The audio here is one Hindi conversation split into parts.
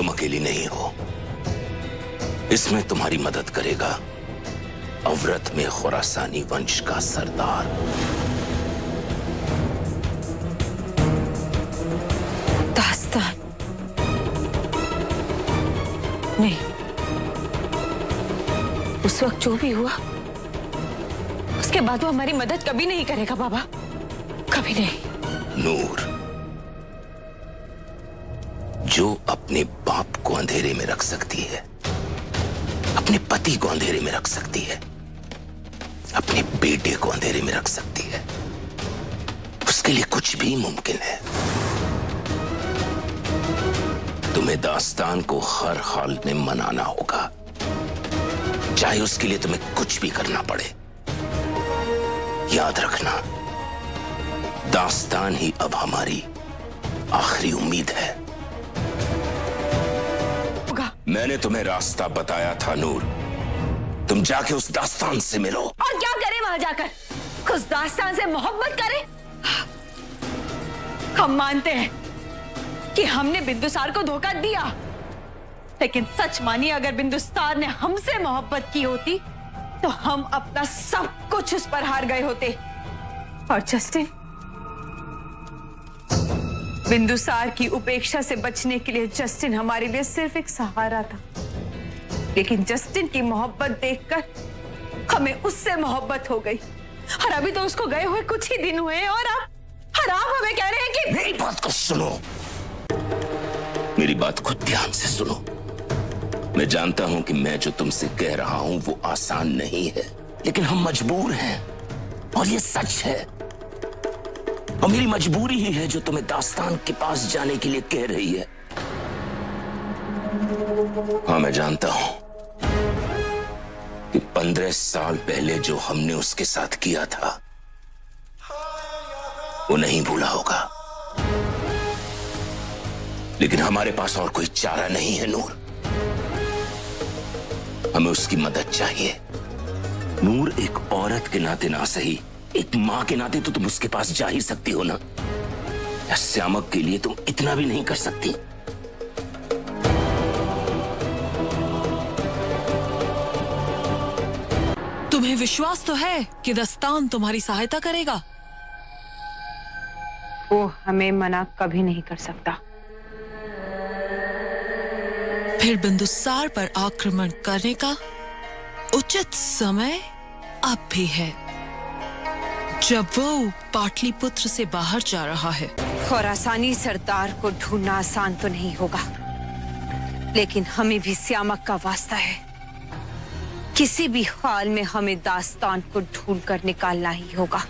तुम अकेली नहीं हो। इसमें तुम्हारी मदद करेगा अवरत में खुरासानी वंश का सरदार। दास्तान नहीं, उस वक्त जो भी हुआ उसके बाद वो हमारी मदद कभी नहीं करेगा बाबा, कभी नहीं। नूर, जो अपने बाप को अंधेरे में रख सकती है, अपने पति को अंधेरे में रख सकती है, अपने बेटे को अंधेरे में रख सकती है, उसके लिए कुछ भी मुमकिन है। तुम्हें दास्तान को हर हाल में मनाना होगा, चाहे उसके लिए तुम्हें कुछ भी करना पड़े। याद रखना, दास्तान ही अब हमारी आखिरी उम्मीद है। मैंने तुम्हें रास्ता बताया था नूर, तुम जाके उस दास्तान से मिलो। और क्या करें वहां जाकर? उस दास्तान से मोहब्बत करें? हम मानते हैं कि हमने बिंदुसार को धोखा दिया, लेकिन सच मानिए अगर बिंदुसार ने हमसे मोहब्बत की होती तो हम अपना सब कुछ उस पर हार गए होते। और जस्टिन, बिंदुसार की उपेक्षा से बचने के लिए जस्टिन हमारे लिए सिर्फ एक सहारा था, लेकिन जस्टिन की मोहब्बत देखकर हमें उससे मोहब्बत हो गई। और अभी तो उसको गए हुए कुछ ही दिन हुए हैं और आप हमें कह रहे हैं कि... मेरी बात को सुनो, मेरी बात को ध्यान से सुनो। मैं जानता हूं कि मैं जो तुमसे कह रहा हूं वो आसान नहीं है, लेकिन हम मजबूर हैं और ये सच है। और मेरी मजबूरी ही है जो तुम्हें दास्तान के पास जाने के लिए कह रही है। हाँ, मैं जानता हूं कि 15 साल पहले जो हमने उसके साथ किया था वो नहीं भूला होगा, लेकिन हमारे पास और कोई चारा नहीं है नूर। हमें उसकी मदद चाहिए। नूर, एक औरत के नाते ना सही, एक मां के नाते तो तुम उसके पास जा ही सकती हो ना। या श्यामक के लिए तुम इतना भी नहीं कर सकती? तुम्हें विश्वास तो है कि दास्तान तुम्हारी सहायता करेगा? वो हमें मना कभी नहीं कर सकता। फिर बिंदुसार पर आक्रमण करने का उचित समय अब भी है, जब वो पाटलिपुत्र से बाहर जा रहा है। खुरासानी सरदार को ढूंढना आसान तो नहीं होगा, लेकिन हमें भी श्यामक का वास्ता है। किसी भी हाल में हमें दास्तान को ढूंढ कर निकालना ही होगा,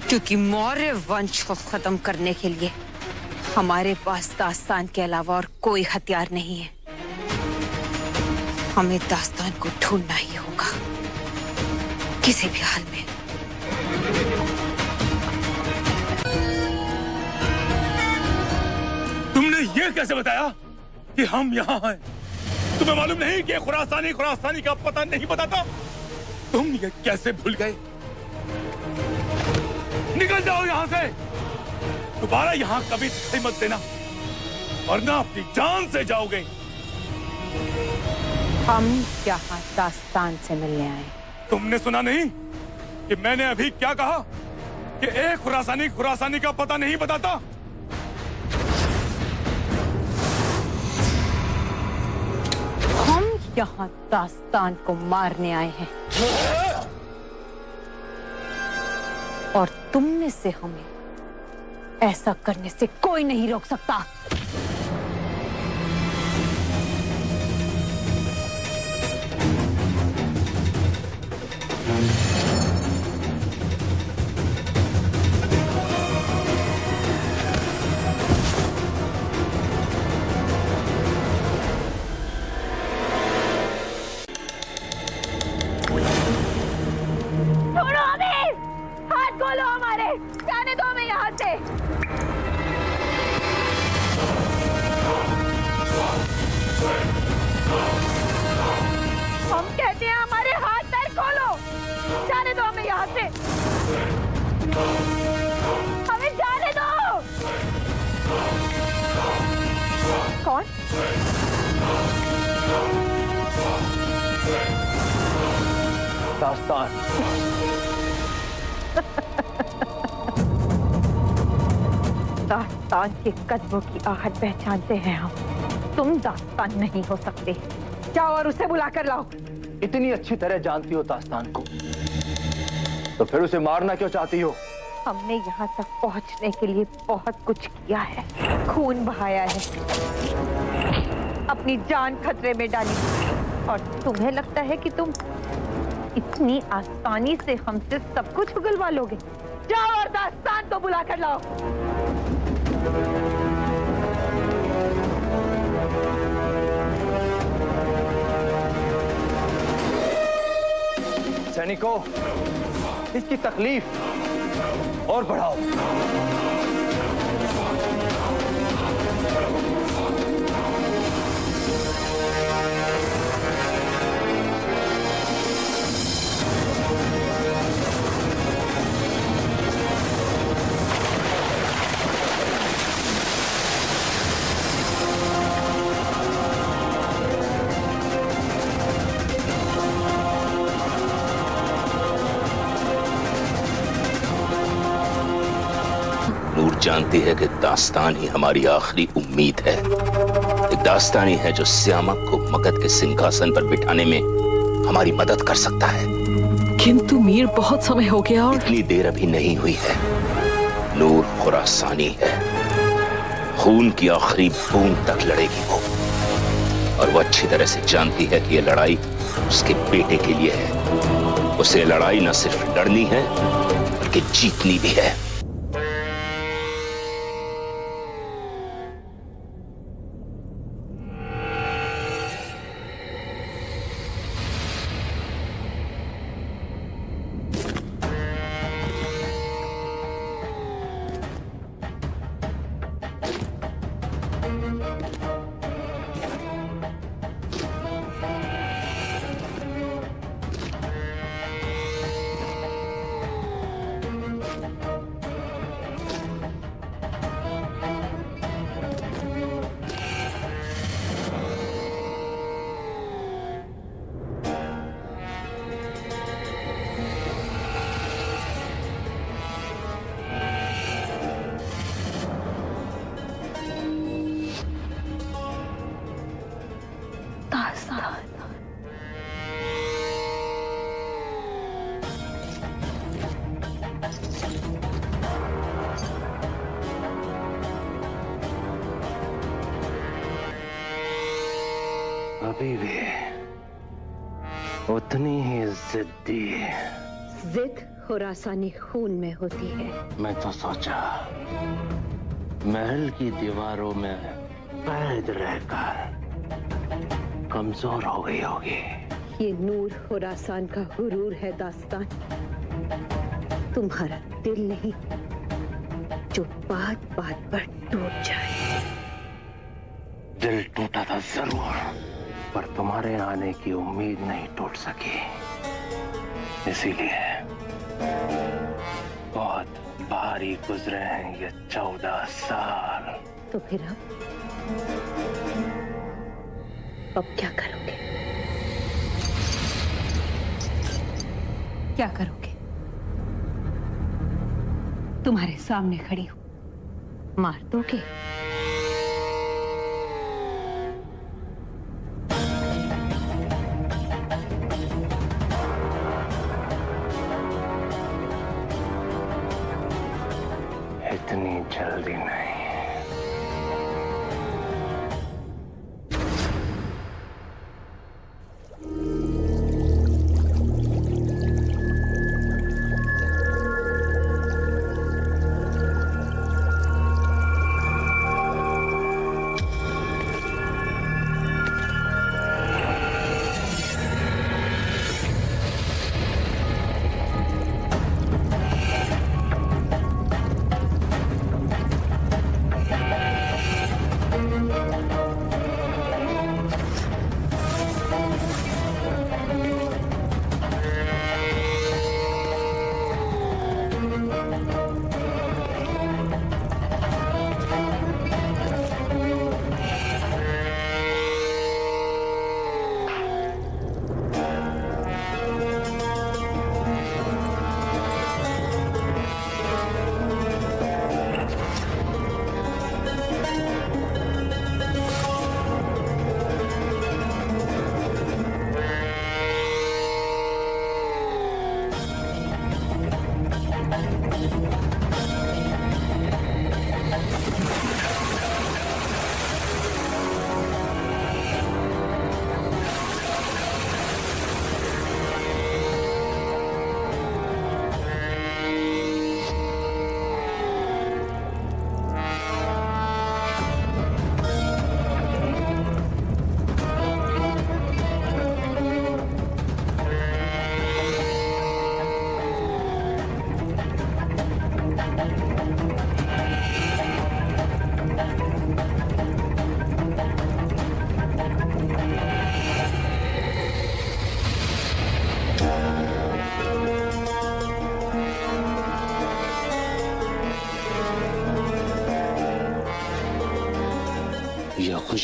क्योंकि मौर्य वंश को खत्म करने के लिए हमारे पास दास्तान के अलावा और कोई हथियार नहीं है। हमें दास्तान को ढूंढना ही होगा, किसी भी हाल में। तुमने ये कैसे बताया कि हम यहाँ हैं? तुम्हें मालूम नहीं कि खुरासानी का पता नहीं बताता? तुम ये कैसे भूल गए? निकल जाओ यहाँ से, दोबारा यहाँ कभी दिखाई मत देना, वरना अपनी जान से जाओगे। हम यहाँ दास्तान से मिलने आए। तुमने सुना नहीं कि मैंने अभी क्या कहा कि एक खुरासानी का पता नहीं बताता? हम यहाँ दास्तान को मारने आए हैं, और तुम में से हमें ऐसा करने से कोई नहीं रोक सकता। दास्तान। दास्तान के कदमों की आहट पहचानते हैं हम। तुम दास्तान नहीं हो सकते। जाओ और उसे बुला कर लाओ। इतनी अच्छी तरह जानती हो दास्तान को, तो फिर उसे मारना क्यों चाहती हो? हमने यहाँ तक पहुँचने के लिए बहुत कुछ किया है, खून बहाया है, अपनी जान खतरे में डाली, और तुम्हें लगता है कि तुम इतनी आसानी से हमसे सब कुछ उगलवा लोगे? जाओ और दास्तान को बुला कर लाओ। सैनिकों, इसकी तकलीफ और बढ़ाओ। नूर जानती है कि दास्तान ही हमारी आखिरी उम्मीद है। एक दास्तान ही है जो श्यामक को मगध के सिंहासन पर बिठाने में हमारी मदद कर सकता है। किंतु मीर, बहुत समय हो गया और इतनी देर अभी नहीं हुई है। नूर खुरासानी है, खून की आखिरी बूंद तक लड़ेगी वो, और वो अच्छी तरह से जानती है कि ये लड़ाई उसके बेटे के लिए है। उसे लड़ाई न सिर्फ लड़नी है बल्कि जीतनी भी है। अभी भी उतनी ही जिद्दी। जिद खुरासानी खून में होती है। मैं तो सोचा महल की दीवारों में कैद रहकर कमजोर हो गई होगी। ये नूर खुरासान का गुरूर है दास्तान, तुम्हारा दिल नहीं जो बात बात पर टूट जाए। दिल टूटा था जरूर, पर तुम्हारे आने की उम्मीद नहीं टूट सकी। इसीलिए बहुत भारी गुजरे हैं ये 14 साल। तो फिर अब क्या करोगे? क्या करोगे? तुम्हारे सामने खड़ी हूं, मार दोगे? इतनी जल्दी नहीं।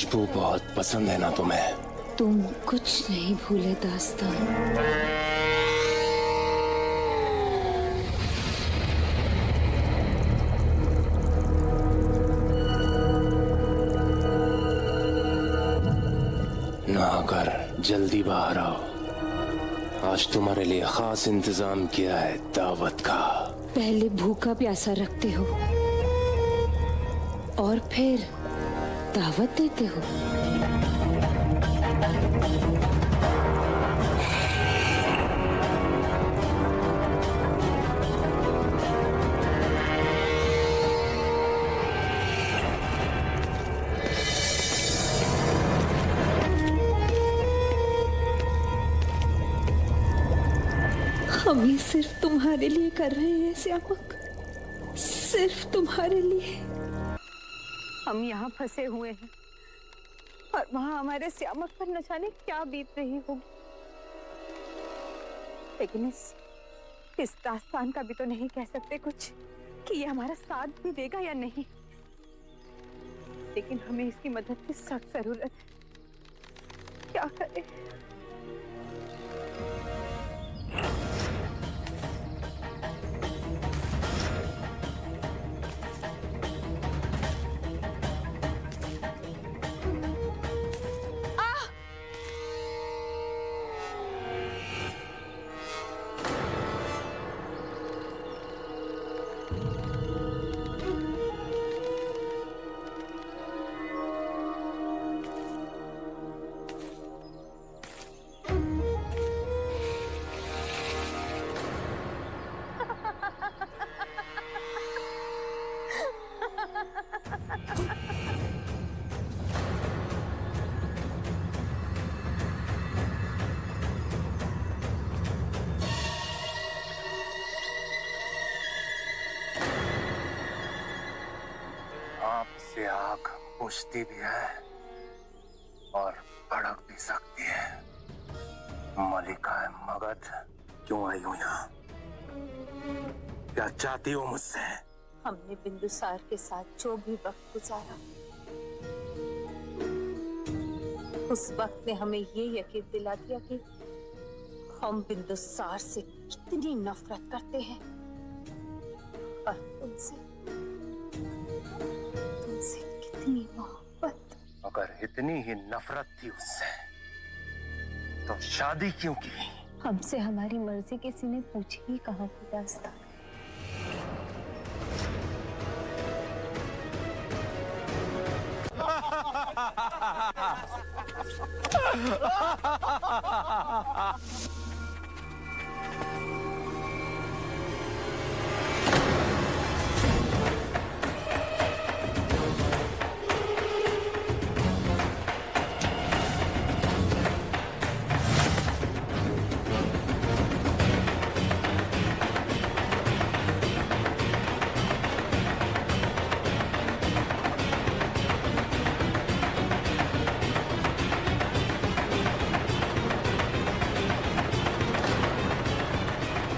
खुशबू बहुत पसंद है ना तुम्हें? तुम कुछ नहीं भूले दास्तान। नहाकर जल्दी बाहर आओ। आज तुम्हारे लिए खास इंतजाम किया है दावत का। पहले भूखा प्यासा रखते हो और फिर दावत देते हो। हम ये सिर्फ तुम्हारे लिए कर रहे हैं श्यामक, सिर्फ तुम्हारे लिए। हम यहाँ फंसे हुए हैं और वहाँ हमारे श्यामक पर न जाने क्या बीत रही होगी। लेकिन इस दास्तान का भी तो नहीं कह सकते कुछ कि ये हमारा साथ भी देगा या नहीं। लेकिन हमें इसकी मदद की सख्त जरूरत है। क्या करें? आपसे आग बुझती भी है और भड़क भी सकती है। मलिका मगध क्यों आई हो यहाँ? क्या चाहती हो मुझसे? हमने बिंदुसार के साथ जो भी वक्त गुजारा, उस वक्त ने हमें ये यकीन दिला दिया कि हम बिंदुसार से कितनी नफरत करते हैं और तुमसे कितनी मोहब्बत। अगर इतनी ही नफरत थी उससे तो शादी क्यों की? हमसे हमारी मर्जी किसी ने पूछी ही कहाँ की दास्तान।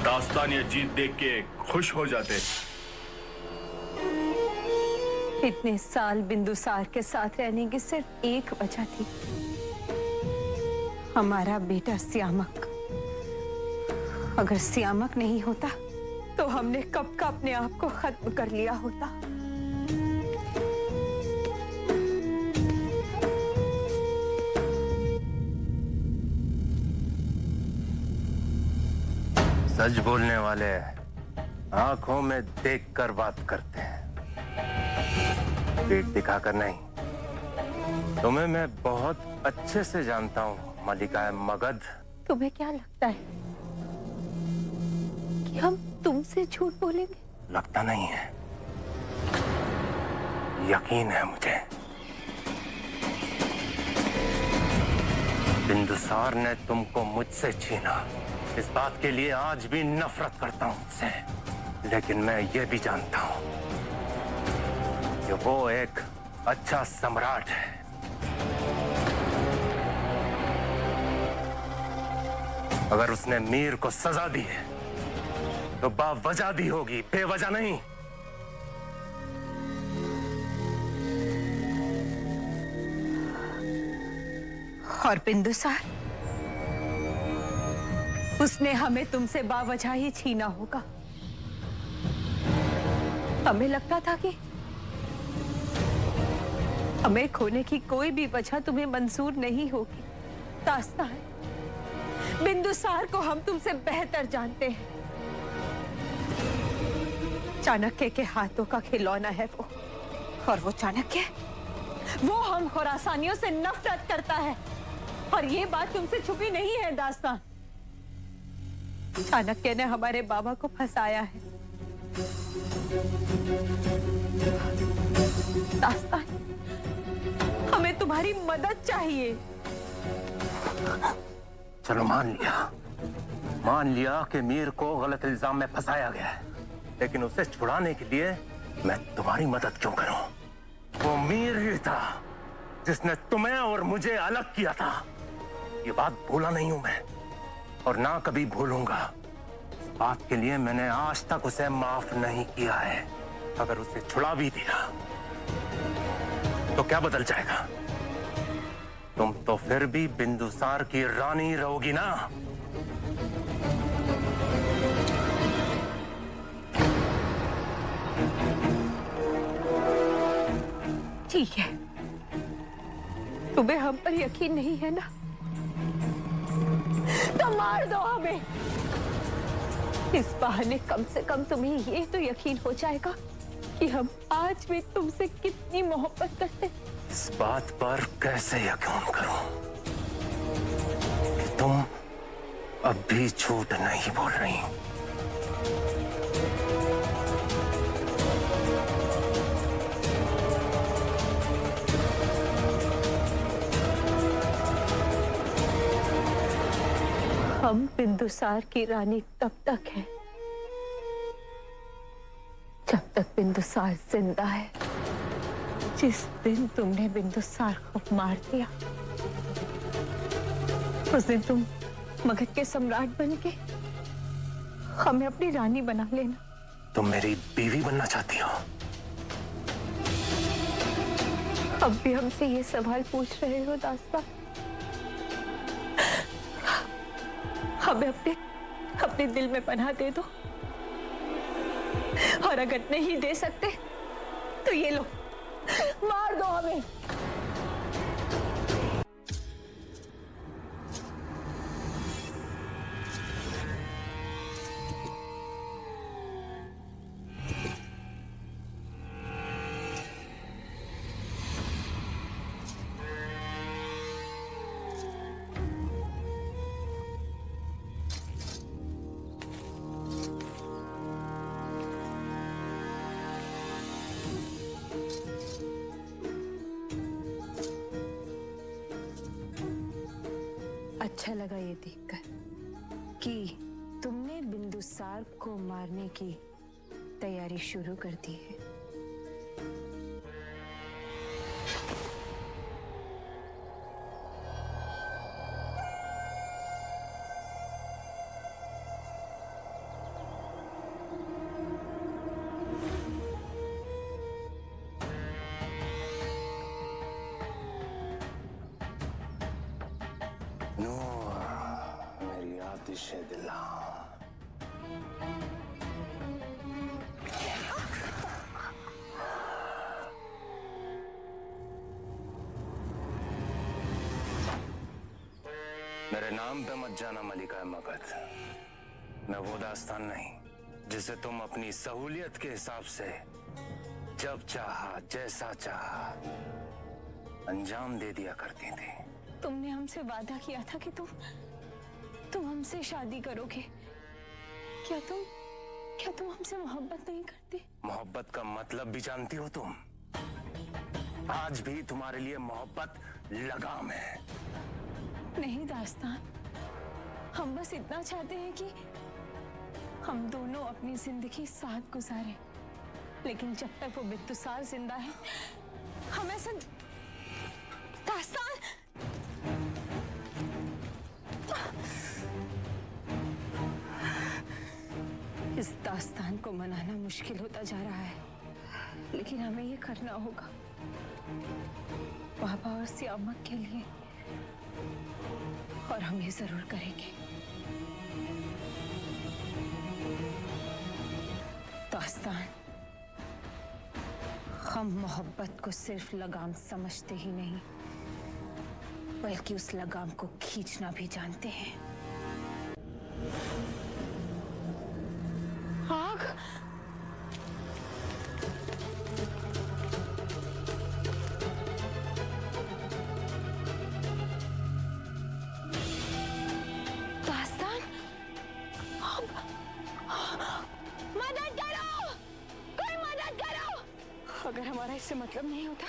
दास्तान ये जीत देख के खुश हो जाते। इतने साल बिंदुसार के साथ रहने की सिर्फ एक वजह थी, हमारा बेटा श्यामक। अगर श्यामक नहीं होता तो हमने कब का अपने आप को खत्म कर लिया होता। सच बोलने वाले आंखों में देखकर बात करते हैं, पीठ दिखाकर नहीं। तुम्हें मैं बहुत अच्छे से जानता हूँ मलिका मगध। तुम्हें क्या लगता है कि हम तुमसे झूठ बोलेंगे? लगता नहीं है, यकीन है मुझे। बिंदुसार ने तुमको मुझसे छीना, इस बात के लिए आज भी नफरत करता हूं उससे। लेकिन मैं ये भी जानता हूं कि वो एक अच्छा सम्राट है। अगर उसने मीर को सजा दी है तो बावजह दी होगी, बेवजह नहीं। और बिंदुसार, उसने हमें तुमसे बावजह ही छीना होगा। हमें लगता था कि हमें खोने की कोई भी वजह तुम्हें मंजूर नहीं होगी। दास्तान, बिंदुसार को हम तुमसे बेहतर जानते हैं। चाणक्य के हाथों का खिलौना है वो, और वो चाणक्य, वो हम खुरासानियों से नफरत करता है। और ये बात तुमसे छुपी नहीं है दास्तान। चाणक्य ने हमारे बाबा को फंसाया है। दास्तान, हमें तुम्हारी मदद चाहिए। चलो मान लिया कि मीर को गलत इल्जाम में फंसाया गया है, लेकिन उसे छुड़ाने के लिए मैं तुम्हारी मदद क्यों करूं? वो मीर ही था जिसने तुम्हें और मुझे अलग किया था। ये बात भूला नहीं हूं मैं, और ना कभी भूलूंगा। इस बात के लिए मैंने आज तक उसे माफ नहीं किया है। अगर उसे छुड़ा भी दिया तो क्या बदल जाएगा? तुम तो फिर भी बिंदुसार की रानी रहोगी ना? ठीक है, तुम्हें हम पर यकीन नहीं है ना, तो मार दो हमें। इस बहाने कम से कम तुम्हें ये तो यकीन हो जाएगा कि हम आज भी तुमसे कितनी मोहब्बत करते हैं। इस बात पर कैसे यकीन करूं कि तुम अब भी झूठ नहीं बोल रही? हम बिंदुसार की रानी तब तक है जब तक बिंदुसार जिंदा है। जिस दिन तुमने बिंदुसार को मार दिया, उस दिन तुम मगध के सम्राट बन के हमें अपनी रानी बना लेना। तुम मेरी बीवी बनना चाहती हो? अब भी हमसे ये सवाल पूछ रहे हो दास्तान? हमें अपने दिल में पनाह दे दो, और अगर नहीं दे सकते तो ये लो, मार दो हमें। अच्छा लगा ये देखकर कि तुमने बिंदुसार को मारने की तैयारी शुरू कर दी है। मेरी आतिश दिला, मेरे नाम पे मत जाना मलिका मगध। मैं वो दास्तान नहीं जिसे तुम अपनी सहूलियत के हिसाब से जब चाहा जैसा चाहा अंजाम दे दिया करती थी। तुमने हमसे वादा किया था कि तुम हमसे शादी करोगे। क्या तुम हमसे मोहब्बत नहीं करते? मोहब्बत का मतलब भी जानती हो तुम? आज भी तुम्हारे लिए मोहब्बत लगाम है। नहीं दास्तान, हम बस इतना चाहते हैं कि हम दोनों अपनी जिंदगी साथ गुजारें, लेकिन जब तक वो बिंदुसार जिंदा है हम ऐसा। दास्तान, इस दास्तान को मनाना मुश्किल होता जा रहा है, लेकिन हमें ये करना होगा बाबा और सियामक के लिए। और हम ये जरूर करेंगे। दास्तान, हम मोहब्बत को सिर्फ लगाम समझते ही नहीं, बल्कि उस लगाम को खींचना भी जानते हैं। आग! दास्तान, मदद करो! कोई मदद करो! अगर हमारा इससे मतलब नहीं होता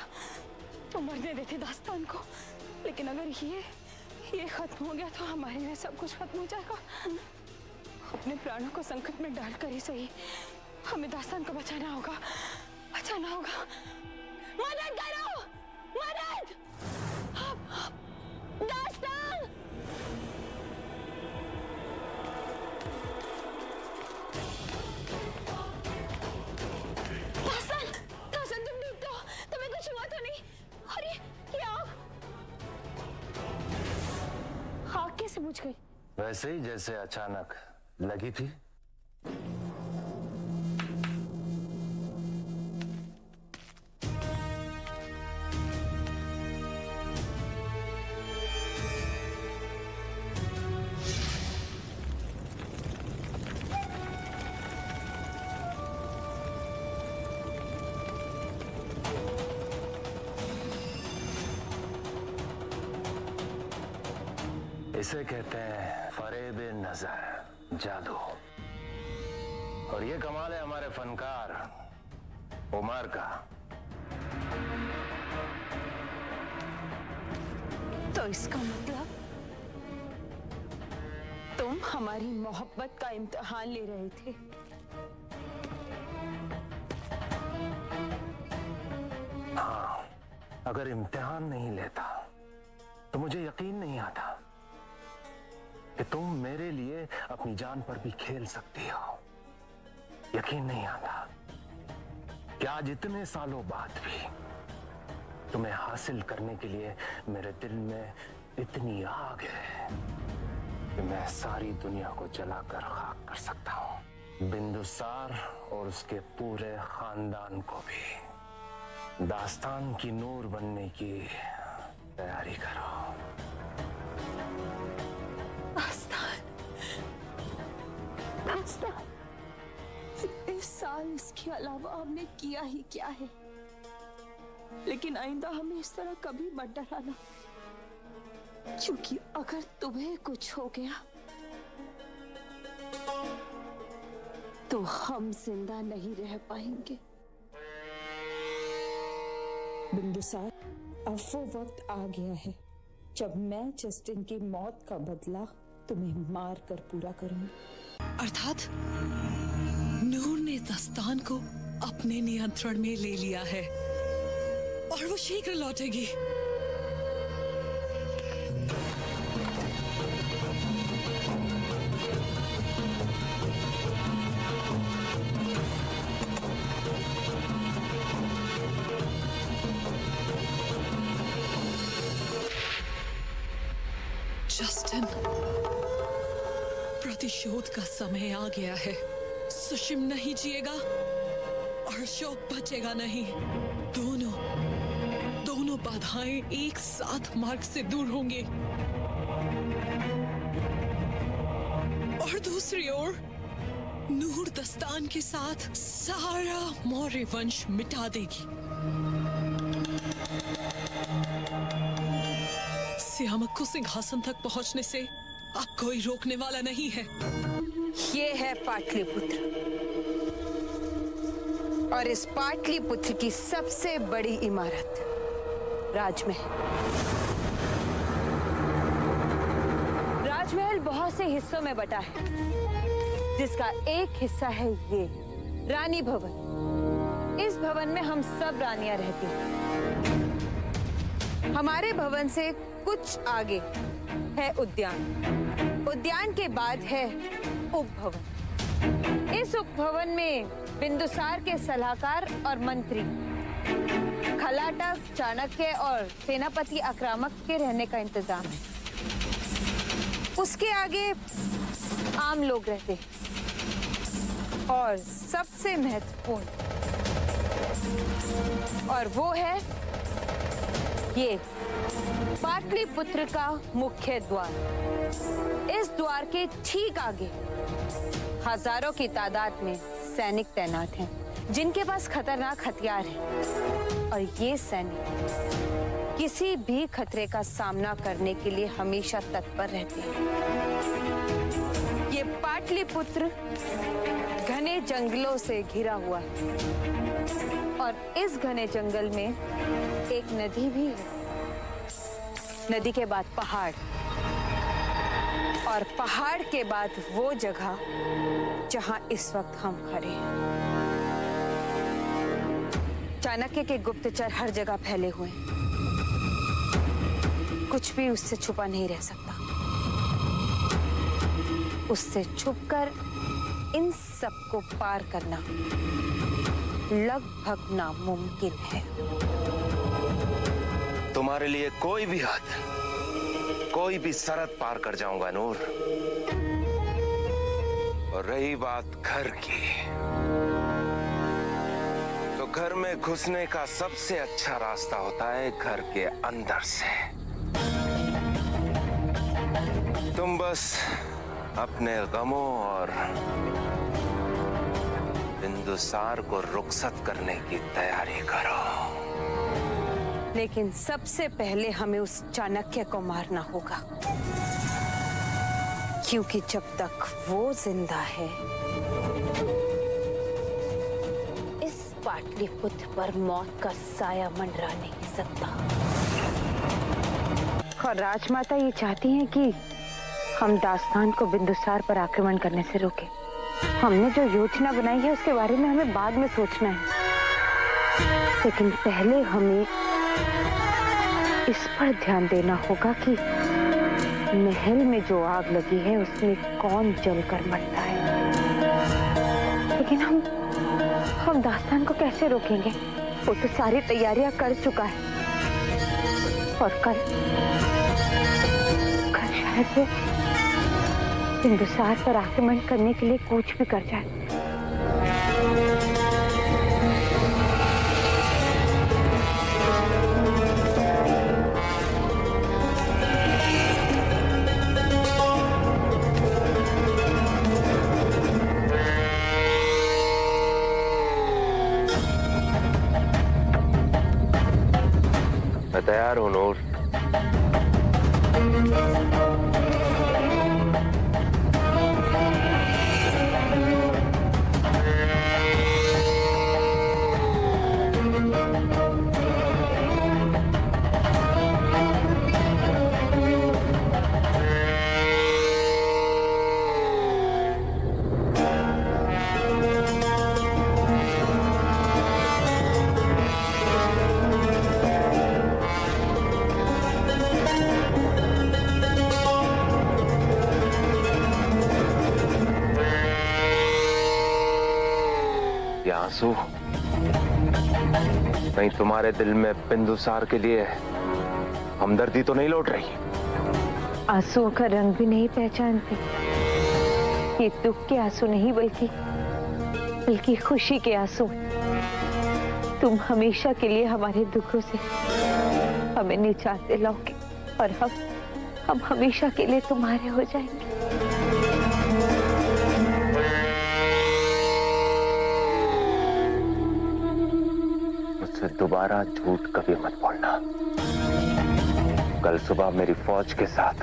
तो मरने देते दास्तान को, लेकिन अगर ये खत्म हो गया तो हमारे लिए सब कुछ खत्म हो जाएगा। अपने प्राणों को संकट में डालकर ही सही हमें दास्तान को बचाना होगा, बचाना होगा। मदद करो! मदद! दास्तान! दास्तान! दास्तान, तुम ठीक तो? तुम्हें कुछ हुआ तो नहीं? अरे ये आग कैसे बुझ गई? वैसे ही जैसे अचानक लगी थी। इसे कहते हैं फरेब नजर, जादू। और ये कमाल है हमारे फनकार उमर का। तो इसका मतलब तुम हमारी मोहब्बत का इम्तिहान ले रहे थे। हाँ, अगर इम्तिहान नहीं लेता तो मुझे यकीन नहीं आता कि तुम मेरे लिए अपनी जान पर भी खेल सकती हो। यकीन नहीं आता कि आज इतने सालों बाद भी तुम्हें हासिल करने के लिए मेरे दिल में इतनी आग है कि मैं सारी दुनिया को जलाकर खाक कर सकता हूं। बिंदुसार और उसके पूरे खानदान को भी दास्तान की नूर बनने की तैयारी करो। दास्तान, इस साल इसके अलावा हमने किया ही क्या है, लेकिन आइंदा हमें इस तरह कभी मत डराना, क्योंकि अगर तुम्हें कुछ हो गया तो हम जिंदा नहीं रह पाएंगे। बिंदुसार, अब वो वक्त आ गया है जब मैं जस्टिन की मौत का बदला तुम्हें मार कर पूरा करूंगी। अर्थात नूर ने दास्तान को अपने नियंत्रण में ले लिया है और वो शीघ्र लौटेगी। जस्टिन, प्रतिशोध का समय आ गया है। सुशिम नहीं जिएगा और अशोक बचेगा नहीं। दोनों बाधाएं एक साथ मार्ग से दूर होंगी और दूसरी ओर नूर दास्तान के साथ सारा मौर्य वंश मिटा देगी। सियामक को सिंहासन तक पहुंचने से अब कोई रोकने वाला नहीं है। ये है पाटलिपुत्र, और इस पाटलिपुत्र की सबसे बड़ी इमारत राजमहल। राजमहल बहुत से हिस्सों में बटा है, जिसका एक हिस्सा है ये रानी भवन। इस भवन में हम सब रानियां रहती हैं। हमारे भवन से कुछ आगे है उद्यान। उद्यान के बाद है उपभवन। इस उपभवन में बिंदुसार के सलाहकार और मंत्री खलाटक, चाणक्य और सेनापति आक्रामक के रहने का इंतजाम है। उसके आगे आम लोग रहते हैं और सबसे महत्वपूर्ण और वो है ये पाटलिपुत्र का मुख्य द्वार। इस द्वार के ठीक आगे हजारों की तादाद में सैनिक तैनात हैं, जिनके पास खतरनाक हथियार हैं और ये सैनिक किसी भी खतरे का सामना करने के लिए हमेशा तत्पर रहते हैं। ये पाटलिपुत्र घने जंगलों से घिरा हुआ है और इस घने जंगल में एक नदी भी है। नदी के बाद पहाड़ और पहाड़ के बाद वो जगह जहां इस वक्त हम खड़े हैं। चाणक्य के गुप्तचर हर जगह फैले हुए हैं। कुछ भी उससे छुपा नहीं रह सकता। उससे छुपकर इन सबको पार करना लगभग नामुमकिन है। तुम्हारे लिए कोई भी हद, कोई भी सरहद पार कर जाऊंगा नूर। और रही बात घर की, तो घर में घुसने का सबसे अच्छा रास्ता होता है घर के अंदर से। तुम बस अपने गमों और बिंदुसार को रुखसत करने की तैयारी करो। लेकिन सबसे पहले हमें उस चाणक्य को मारना होगा, क्योंकि जब तक वो जिंदा है इस पाटलिपुत्र पर मौत का साया मंडरा नहीं सकता। और राजमाता ये चाहती हैं कि हम दास्तान को बिंदुसार पर आक्रमण करने से रोकें। हमने जो योजना बनाई है उसके बारे में हमें बाद में सोचना है, लेकिन पहले हमें इस पर ध्यान देना होगा कि महल में जो आग लगी है उसमें कौन जलकर मरता है। लेकिन हम दास्तान को कैसे रोकेंगे? वो तो सारी तैयारियां कर चुका है और कल शायद वो बिंदुसार पर आक्रमण करने के लिए कूच भी कर जाए। मैं तैयार हूं नूर। आंसू कहीं तुम्हारे दिल में बिंदुसार के लिए हमदर्दी तो नहीं लौट रही? आंसुओं का रंग भी नहीं पहचानते। ये दुख के आंसू नहीं बल्कि खुशी के आंसू। तुम हमेशा के लिए हमारे दुखों से हमें निजात दिलाओगे और हम हमेशा के लिए तुम्हारे हो जाएंगे। दोबारा झूठ कभी मत बोलना। कल सुबह मेरी फौज के साथ,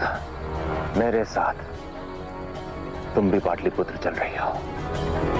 मेरे साथ तुम भी पाटलिपुत्र चल रही हो।